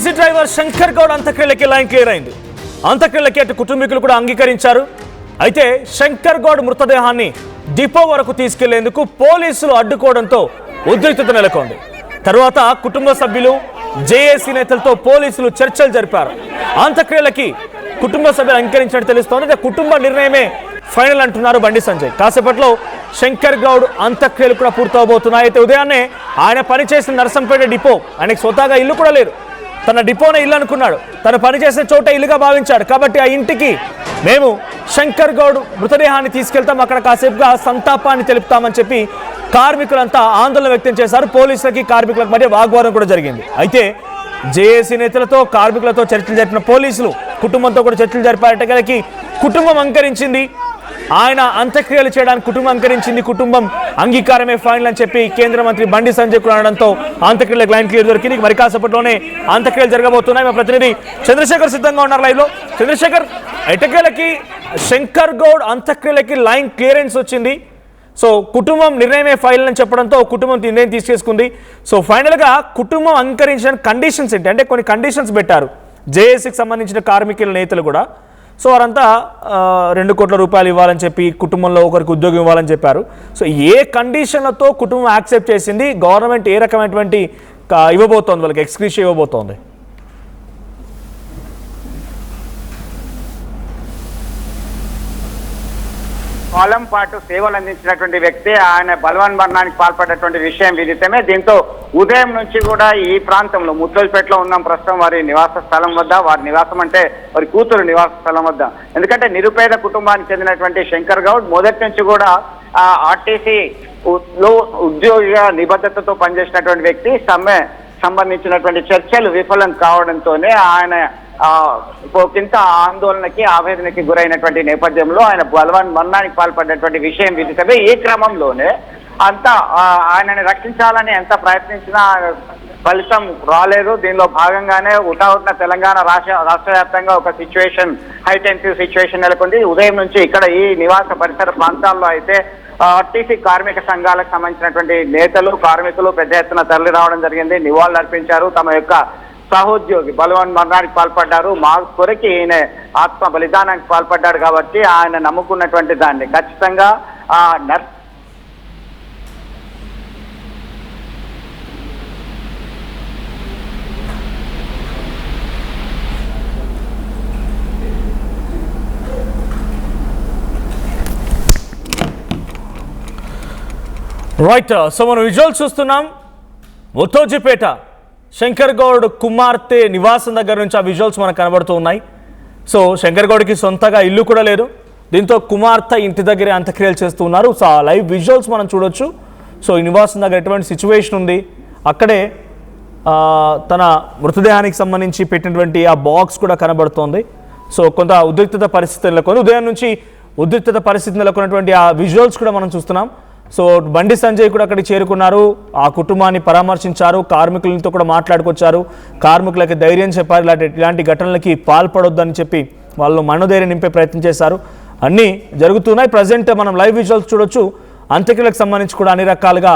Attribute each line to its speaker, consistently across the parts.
Speaker 1: Taxi driver Shankar Goud అంత్యక్రియలకి line clear అయింది. అంత్యక్రియలకి అటు కుటుంబీకులు కూడా అంగీకరించారు. అయితే శంకర్ గౌడ్ మృతదేహాన్ని డిపో వరకు తీసుకెళ్లేందుకు పోలీసులు అడ్డుకోవడంతో ఉద్రిక్తత నెలకొంది. తర్వాత కుటుంబ సభ్యులు జేఏసీ నేతలతో పోలీసులు చర్చలు జరిపారు. అంత్యక్రియలకి కుటుంబ సభ్యులు అంగీకరించినట్టు తెలుస్తోంది. కుటుంబ నిర్ణయమే ఫైనల్ అంటున్నారు బండి సంజయ్. కాసేపట్లో శంకర్ గౌడ్ అంత్యక్రియలు కూడా పూర్తవబోతున్నాయి. అయితే ఉదయాన్నే ఆయన పనిచేసిన నరసంపేట డిపో, ఆయనకు స్వతహాగా ఇల్లు కూడా లేదు, తన డిపోనే ఇల్లు అనుకున్నాడు. తను పనిచేసిన చోట ఇల్లుగా భావించాడు. కాబట్టి ఆ ఇంటికి మేము శంకర్ గౌడ్ మృతదేహాన్ని తీసుకెళ్తాం, అక్కడ కాసేపుగా సంతాపాన్ని తెలుపుతామని చెప్పి కార్మికులంతా ఆందోళన వ్యక్తం చేశారు. పోలీసులకి కార్మికులకు మధ్య వాగ్వాదం కూడా జరిగింది. అయితే జేఏసీ నేతలతో కార్మికులతో చర్చలు జరిపిన పోలీసులు కుటుంబంతో కూడా చర్చలు జరిపారట. కుటుంబం అంగీకరించింది, ఆయన అంత్యక్రియలు చేయడానికి కుటుంబం అంగీకరించింది. కుటుంబం అంగీకారమే ఫైనల్ అని చెప్పి కేంద్ర మంత్రి బండి సంజయ్ కూడా అనడంతో అంత్యక్రియలకు లైన్ క్లియర్ దొరికింది. మరి కాసేపట్లోనే అంత్యక్రియలు జరగబోతున్నాయి. మా ప్రతినిధి చంద్రశేఖర్ సిద్ధంగా ఉన్నారు లైవ్లో. చంద్రశేఖర్, ఎటకేలకి శంకర్ గౌడ్ అంత్యక్రియలకి లైన్ క్లియరెన్స్ వచ్చింది. సో కుటుంబం నిర్ణయమే ఫైనల్ అని చెప్పడంతో కుటుంబం నిర్ణయం తీసుకేసుకుంది. సో ఫైనల్గా కుటుంబం అంగీకరించిన కండిషన్స్ ఏంటి అంటే కొన్ని కండిషన్స్ పెట్టారు జేఏసీకి సంబంధించిన కార్మికుల నేతలు కూడా. సో వారంతా 2 కోట్ల రూపాయలు ఇవ్వాలని చెప్పి, కుటుంబంలో ఒకరికి ఉద్యోగం ఇవ్వాలని చెప్పారు. సో ఏ కండిషన్లతో కుటుంబం యాక్సెప్ట్ చేసింది, గవర్నమెంట్ ఏ రకమైనటువంటి ఇవ్వబోతోంది, వాళ్ళకి ఎక్స్క్రీషియా ఇవ్వబోతోంది?
Speaker 2: కాలం పాటు సేవలు అందించినటువంటి వ్యక్తి ఆయన బలవన్ మరణానికి పాల్పడినటువంటి విషయం విదితమే. దీంతో ఉదయం నుంచి కూడా ఈ ప్రాంతంలో ముద్దలపేటలో ఉన్నాం ప్రస్తుతం, వారి నివాస స్థలం వద్ద. వారి నివాసం అంటే వారి కూతురు నివాస స్థలం వద్ద. ఎందుకంటే నిరుపేద కుటుంబానికి చెందినటువంటి శంకర్ గౌడ్ మొదటి నుంచి కూడా ఆర్టీసీ లో ఉద్యోగ నిబద్ధతతో పనిచేసినటువంటి వ్యక్తి. సమ్మె సంబంధించినటువంటి చర్చలు విఫలం కావడంతోనే ఆయన ఇంత ఆందోళనకి ఆవేదనకి గురైనటువంటి నేపథ్యంలో ఆయన బలవన్ మరణానికి పాల్పడినటువంటి విషయం విదితమే. ఈ క్రమంలోనే అంతా ఆయనని రక్షించాలని ఎంత ప్రయత్నించినా ఫలితం రాలేదు. దీనిలో భాగంగానే ఉటావుట్న తెలంగాణ రాష్ట్ర వ్యాప్తంగా ఒక సిచ్యువేషన్, హైటెన్సివ్ సిచ్యువేషన్ నెలకొంది. ఉదయం నుంచి ఇక్కడ ఈ నివాస పరిసర ప్రాంతాల్లో అయితే ఆర్టీసీ కార్మిక సంఘాలకు సంబంధించినటువంటి నేతలు, కార్మికులు పెద్ద ఎత్తున తరలి రావడం జరిగింది. నివాళులు అర్పించారు. తమ యొక్క సహోద్యోగి బలవన్ మరణానికి పాల్పడ్డారు, మా కొరకి ఈయన ఆత్మ బలిదానానికి పాల్పడ్డాడు కాబట్టి ఆయన నమ్ముకున్నటువంటి దాన్ని ఖచ్చితంగా
Speaker 1: రైట్. సో మనం విజువల్స్ చూస్తున్నాం. ముత్తోజిపేట శంకర్ గౌడ్ కుమార్తె నివాసం దగ్గర నుంచి ఆ విజువల్స్ మనకు కనబడుతూ ఉన్నాయి. సో శంకర్ గౌడ్కి సొంతగా ఇల్లు కూడా లేదు. దీంతో కుమార్తె ఇంటి దగ్గరే అంత్యక్రియలు చేస్తూ ఉన్నారు. సో ఆ లైవ్ విజువల్స్ మనం చూడొచ్చు. సో ఈ నివాసం దగ్గర ఎటువంటి సిచ్యువేషన్ ఉంది, అక్కడే తన మృతదేహానికి సంబంధించి పెట్టినటువంటి ఆ బాక్స్ కూడా కనబడుతోంది. సో కొంత ఉద్రిక్తత పరిస్థితి నెలకొని, ఉదయం నుంచి ఉద్రిక్తత పరిస్థితి నెలకొన్నటువంటి ఆ విజువల్స్ కూడా మనం చూస్తున్నాం. సో బండి సంజయ్ కూడా అక్కడికి చేరుకున్నారు, ఆ కుటుంబాన్ని పరామర్శించారు, కార్మికులతో కూడా మాట్లాడుకొచ్చారు, కార్మికులకి ధైర్యం చెప్పారు, ఇలాంటి ఘటనలకి పాల్పడొద్దని చెప్పి వాళ్ళు మనోధైర్యం నింపే ప్రయత్నం చేశారు. అన్నీ జరుగుతున్నాయి. ప్రజెంట్ మనం లైవ్ విజువల్స్ చూడొచ్చు. అంత్యక్రియలకు సంబంధించి కూడా అన్ని రకాలుగా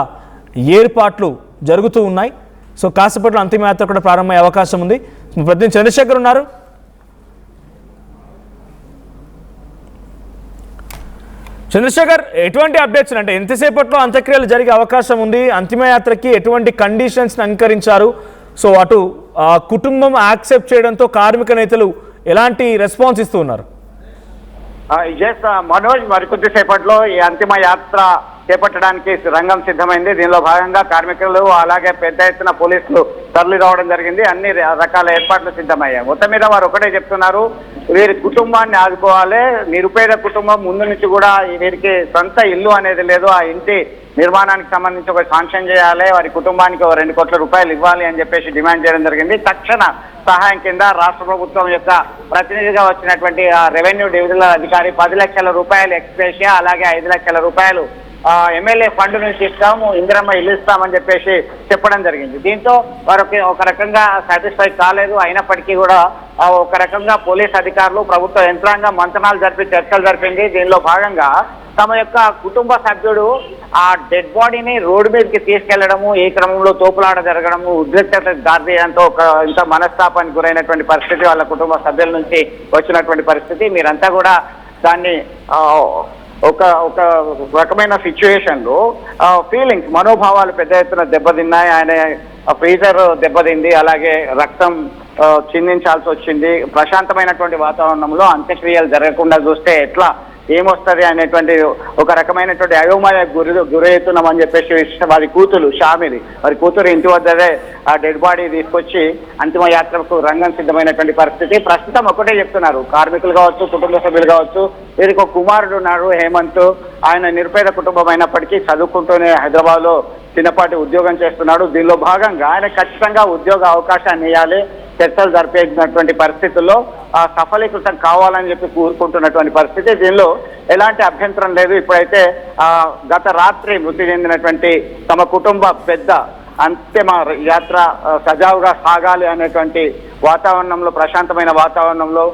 Speaker 1: ఏర్పాట్లు జరుగుతూ ఉన్నాయి. సో కాసేపట్లో అంతిమయాత్ర కూడా ప్రారంభమయ్యే అవకాశం ఉంది. ప్రతినిధి చంద్రశేఖర్ ఉన్నారు. చంద్రశేఖర్, ఎటువంటి అప్డేట్స్ అంటే ఎంతసేపట్లో అంత్యక్రియలు జరిగే అవకాశం ఉంది, అంతిమయాత్రకి ఎటువంటి కండిషన్స్ అంగీకరించారు, సో అటు కుటుంబం యాక్సెప్ట్ చేయడంతో కార్మిక నేతలు ఎలాంటి రెస్పాన్స్ ఇస్తూ ఉన్నారు?
Speaker 2: మనోజ్, మరికొద్దిసేపట్లో ఈ అంతిమ యాత్ర చేపట్టడానికి రంగం సిద్ధమైంది. దీనిలో భాగంగా కార్మికులు అలాగే పెద్ద ఎత్తున పోలీసులు తరలి రావడం జరిగింది. అన్ని రకాల ఏర్పాట్లు సిద్ధమయ్యాయి. మొత్తం మీద వారు ఒకటే చెప్తున్నారు, వీరి కుటుంబాన్ని ఆదుకోవాలి. నిరుపేద కుటుంబం ముందు నుంచి కూడా వీరికి సొంత ఇల్లు అనేది లేదు, ఆ ఇంటి నిర్మాణానికి సంబంధించి ఒక శాంక్షన్ చేయాలి, వారి కుటుంబానికి 2 కోట్ల రూపాయలు ఇవ్వాలి అని చెప్పేసి డిమాండ్ చేయడం జరిగింది. తక్షణ సహాయం కింద రాష్ట్ర ప్రభుత్వం యొక్క ప్రతినిధిగా వచ్చినటువంటి రెవెన్యూ డివిజనల్ అధికారి 10 లక్షల రూపాయలు ఎక్స్ప్రెషియా, అలాగే 5 లక్షల రూపాయలు ఎమ్మెల్యే ఫండ్ నుంచి ఇస్తాము, ఇందిరమ్మ ఇల్లు ఇస్తామని చెప్పేసి చెప్పడం జరిగింది. దీంతో వారు ఒక రకంగా సాటిస్ఫై కాలేదు. అయినప్పటికీ కూడా ఒక రకంగా పోలీస్ అధికారులు, ప్రభుత్వ యంత్రాంగం మంతనాలు జరిపి చర్చలు జరిపింది. దీనిలో భాగంగా తమ యొక్క కుటుంబ సభ్యుడు ఆ డెడ్ బాడీని రోడ్డు మీదకి తీసుకెళ్లడము, ఈ క్రమంలో తోపులాట జరగడము, ఉద్రిక్తత దారితీయడంతో ఇంత మనస్తాపానికి గురైనటువంటి పరిస్థితి వాళ్ళ కుటుంబ సభ్యుల నుంచి వచ్చినటువంటి పరిస్థితి. మీరంతా కూడా దాన్ని ఒక రకమైన సిచ్యువేషన్లో ఫీలింగ్స్, మనోభావాలు పెద్ద ఎత్తున దెబ్బతిన్నాయి. ఆయన ఫ్రీజర్ దెబ్బతింది, అలాగే రక్తం చిందించాల్సి వచ్చింది. ప్రశాంతమైనటువంటి వాతావరణంలో అంత్యక్రియలు జరగకుండా చూస్తే ఎట్లా ఏమొస్తుంది అనేటువంటి ఒక రకమైనటువంటి అయోమయ గురవుతున్నామని చెప్పేసి వారి కూతురు షామిలి, వారి కూతురు ఇంటి వద్దనే ఆ డెడ్ బాడీ తీసుకొచ్చి అంతిమ యాత్రకు రంగం సిద్ధమైనటువంటి పరిస్థితి. ప్రస్తుతం ఒకటే చెప్తున్నారు, కార్మికులు కావచ్చు, కుటుంబ సభ్యులు కావచ్చు, వీరికి ఒక కుమారుడు ఉన్నాడు హేమంత్. ఆయన నిరుపేద కుటుంబం అయినప్పటికీ చదువుకుంటూనే హైదరాబాద్లో చిన్నపాటి ఉద్యోగం చేస్తున్నాడు. దీనిలో భాగంగా ఆయన ఖచ్చితంగా ఉద్యోగ అవకాశాన్ని ఇవ్వాలి, చర్చలు జరిపేసినటువంటి పరిస్థితుల్లో సఫలీకృతం కావాలని చెప్పి కోరుకుంటున్నటువంటి పరిస్థితి. దీనిలో ఎలాంటి అభ్యంతరం లేదు. ఇప్పుడైతే గత రాత్రి మృతి చెందినటువంటి తమ కుటుంబ పెద్ద అంతిమ యాత్ర సజావుగా సాగాలి అనేటువంటి వాతావరణంలో, ప్రశాంతమైన వాతావరణంలో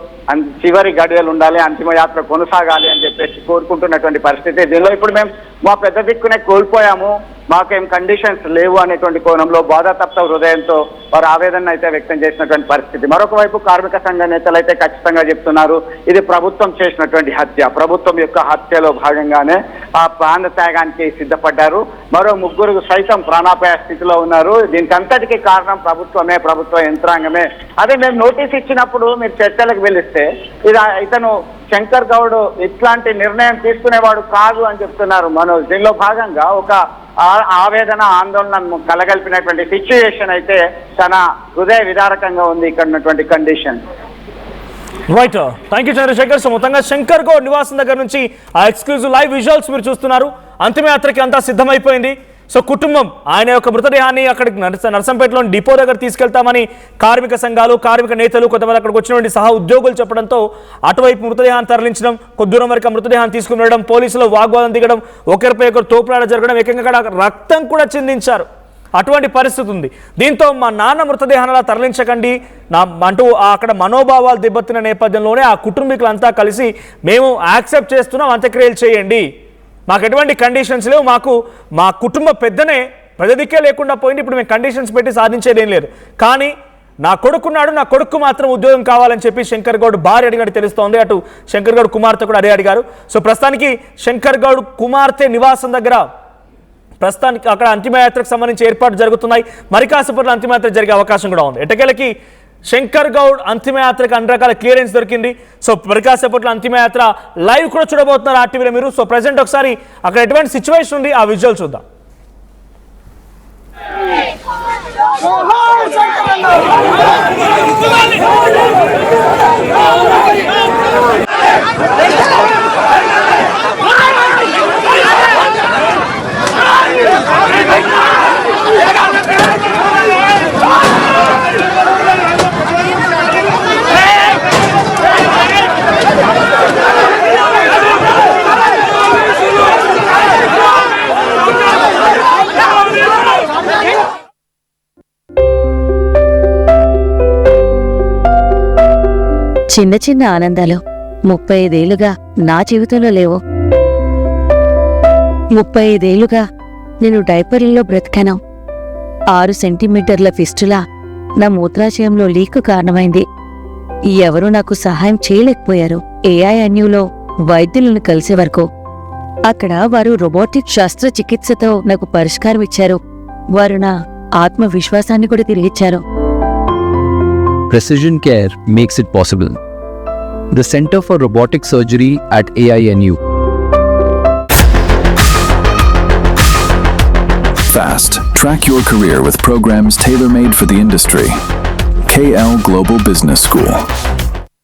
Speaker 2: చివరి గడియలు ఉండాలి, అంతిమ యాత్ర కొనసాగాలి అని చెప్పేసి కోరుకుంటున్నటువంటి పరిస్థితి. దీనిలో ఇప్పుడు మేము మా పెద్ద దిక్కునే కోల్పోయాము, మాకేం కండిషన్స్ లేవు అనేటువంటి కోణంలో బాధాతప్త హృదయంతో వారు ఆవేదన అయితే వ్యక్తం చేసినటువంటి పరిస్థితి. మరొక వైపు కార్మిక సంఘ నేతలు అయితే ఖచ్చితంగా చెప్తున్నారు, ఇది ప్రభుత్వం చేసినటువంటి హత్య, ప్రభుత్వం యొక్క హత్యలో భాగంగానే ఆ ప్రాణ త్యాగానికి సిద్ధపడ్డారు. మరో ముగ్గురు సైతం ప్రాణాపాయ స్థితిలో ఉన్నారు. దీనికి అంతటికీ కారణం ప్రభుత్వమే, ప్రభుత్వ యంత్రాంగమే. అదే మేము నోటీస్ ఇచ్చినప్పుడు మీరు చర్చలకు పిలిస్తే ఇతను శంకర్ గౌడ్ ఇట్లాంటి నిర్ణయం తీసుకునేవాడు కాదు అని చెప్తున్నారు మనోజ్. దీనిలో భాగంగా ఒక ఆవేదన, ఆందోళన కలగలిపినటువంటి సిచ్యుయేషన్ అయితే తన హృదయ విదారకంగా ఉంది ఇక్కడ ఉన్నటువంటి condition.
Speaker 1: Right, thank you Chandrashekar. So మొత్తంగా శంకర్ గౌడ్ నివాసం దగ్గర నుంచి ఆ ఎక్స్క్లూజివ్ లైవ్ విజువల్స్ మీరు చూస్తున్నారు. అంతిమయాత్రకి అంతా సిద్ధమైపోయింది. సో కుటుంబం ఆయన యొక్క మృతదేహాన్ని అక్కడికి నర్సంపేటలోని డిపో దగ్గర తీసుకెళ్తామని కార్మిక సంఘాలు, కార్మిక నేతలు, కొంతమంది అక్కడికి వచ్చినటువంటి సహా ఉద్యోగులు చెప్పడంతో అటువైపు మృతదేహాన్ని తరలించడం, కొద్ది దూరం వరకు మృతదేహాన్ని తీసుకుని వెళ్ళడం, పోలీసులు వాగ్వాదం దిగడం, ఒకరిపై ఒకరు తోపులాట జరగడం, ఏకంగా రక్తం కూడా చిందించారు. అటువంటి పరిస్థితి ఉంది. దీంతో మా నాన్న మృతదేహాన్ని తరలించకండి అంటూ అక్కడ మనోభావాలు దెబ్బతిన్న నేపథ్యంలోనే ఆ కుటుంబీకులంతా కలిసి మేము యాక్సెప్ట్ చేస్తున్నాం, అంత్యక్రియలు చేయండి, మాకు ఎటువంటి కండిషన్స్ లేవు, మాకు మా కుటుంబ పెద్దనే ప్రజదిక్కే లేకుండా పోయింది, ఇప్పుడు మేము కండిషన్స్ పెట్టి సాధించేది ఏం లేదు, కానీ నా కొడుకున్నాడు, నా కొడుకు మాత్రం ఉద్యోగం కావాలని చెప్పి శంకర్ గౌడ్ భార్య అడిగినట్టు తెలుస్తోంది. అటు శంకర్ గౌడ్ కుమార్తె కూడా అదే అడిగారు. సో ప్రస్తుతానికి శంకర్ గౌడ్ కుమార్తె నివాసం దగ్గర ప్రస్తుతానికి అక్కడ అంతిమయాత్రకు సంబంధించి ఏర్పాటు జరుగుతున్నాయి. మరి కాసేపట్లో అంతిమయాత్ర జరిగే అవకాశం కూడా ఉంది. ఎటకేలకి శంకర్ గౌడ్ అంతిమయాత్రకు అన్ని రకాల క్లియరెన్స్ దొరికింది. సో మరి కాసేపట్లో అంతిమయాత్ర లైవ్ కూడా చూడబోతున్నారు ఆర్టీవీలో మీరు. సో ప్రజెంట్ ఒకసారి అక్కడ ఎటువంటి సిచ్యువేషన్ ఉంది ఆ విజువల్ చూద్దాం.
Speaker 3: చిన్న చిన్న ఆనందాలు 35 ఏళ్లుగా నా జీవితంలో లేవు. 35 ఏళ్లుగా నేను డైపర్లలో బ్రతికాను. 6 సెంటీమీటర్ల ఫిస్టులా నా మూత్రాశయంలో లీకు కారణమైంది. ఎవరూ నాకు సహాయం చేయలేకపోయారు. ఏఐఎన్యూలో వైద్యులను కలిసే వరకు అక్కడ వారు రోబోటిక్ శస్త్రచికిత్సతో నాకు పరిష్కారం ఇచ్చారు. వారు నా ఆత్మవిశ్వాసాన్ని కూడా తిరిగిచ్చారు.
Speaker 4: Precision Care makes it possible. The Center for Robotic Surgery at AINU.
Speaker 5: Fast. Track your career with programs tailor-made for the industry. KL Global Business School.